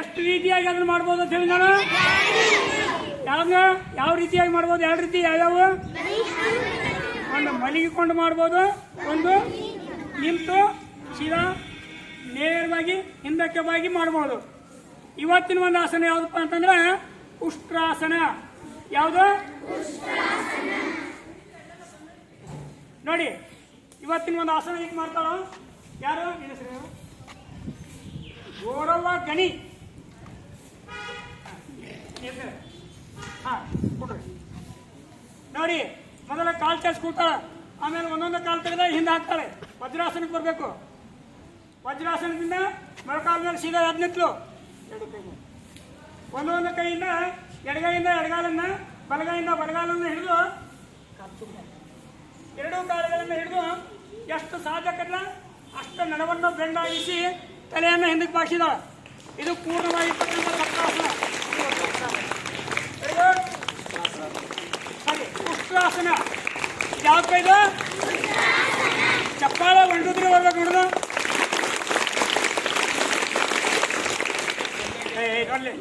ಎಷ್ಟು ರೀತಿಯಾಗಿ ಅದನ್ನ ಮಾಡ್ಬೋದು ಅಂತ ಹೇಳಿ ನಾನು ಯಾವ ರೀತಿಯಾಗಿ ಮಾಡ್ಬೋದು? ಎರಡು ರೀತಿ ಯಾವ್ಯಾವ? ಒಂದು ಮಲಗಿಕೊಂಡು ಮಾಡ್ಬೋದು, ಒಂದು ನಿಂತು ಸೀದಾ ನೇರವಾಗಿ ಹಿಂದಕ್ಕೆ ಬಾಗಿ ಮಾಡ್ಬೋದು. ಇವತ್ತಿನ ಒಂದು ಆಸನ ಯಾವುದಪ್ಪ ಅಂತಂದ್ರೆ ಉಷ್ಟ್ರಾಸನ. ಯಾವುದು? ನೋಡಿ, ಇವತ್ತಿನ ಒಂದು ಆಸನ ಈಗ ಮಾಡ್ತಾಳ ಯಾರು? ಗೌರವ ಗಣಿ. ನೋಡಿ, ಮೊದಲ ಕಾಲು ಚಾಚ್ ಕೂತಾಳ, ಆಮೇಲೆ ಒಂದೊಂದು ಕಾಲು ತೆಗೆದ ಹಿಂದೆ ಹಾಕ್ತಾಳೆ. ವಜ್ರಾಸನಕ್ಕೆ ಬರಬೇಕು. ವಜ್ರಾಸನದಿಂದ ಮೊಳಕಾಲ ಮೇಲೆ ಸೀದಾ ಎದ್ದು ನಿಂತಲು. ಎರಡು ಕೈ ಒಂದೊಂದು ಕೈಯಿಂದ ಎಡಗೈಯಿಂದ ಎಡಗಾಲನ್ನ, ಬಲಗೈಯಿಂದ ಬಲಗಾಲನ್ನು ಹಿಡಿದು ಎರಡೂ ಕಾಲುಗಳನ್ನು ಹಿಡಿದು ಎಷ್ಟು ಸಾಧ್ಯಕ್ಕಲ್ಲ ಅಷ್ಟು ನಡವನ್ನು ಬೆಂಡಾಗಿಸಿ ತಲೆಯನ್ನು ಹಿಂದಕ್ಕೆ ಬಾಗಿಸಿದಾಳ. ಇದು ಪೂರ್ಣವಾಗಿರ್ತಕ್ಕಂಥ ವಜ್ರಾಸನ. ಹಾಗೆ ಉಷ್ಟ್ರಾಸನ. ಯಾವ ಕೈದು? ಚಪ್ಪಾಳ ಹೊಂಡಿದ್ರೆ ಬರ್ಬೇಕು. ಹಿಡಿದು ನೋಡ್ಲಿ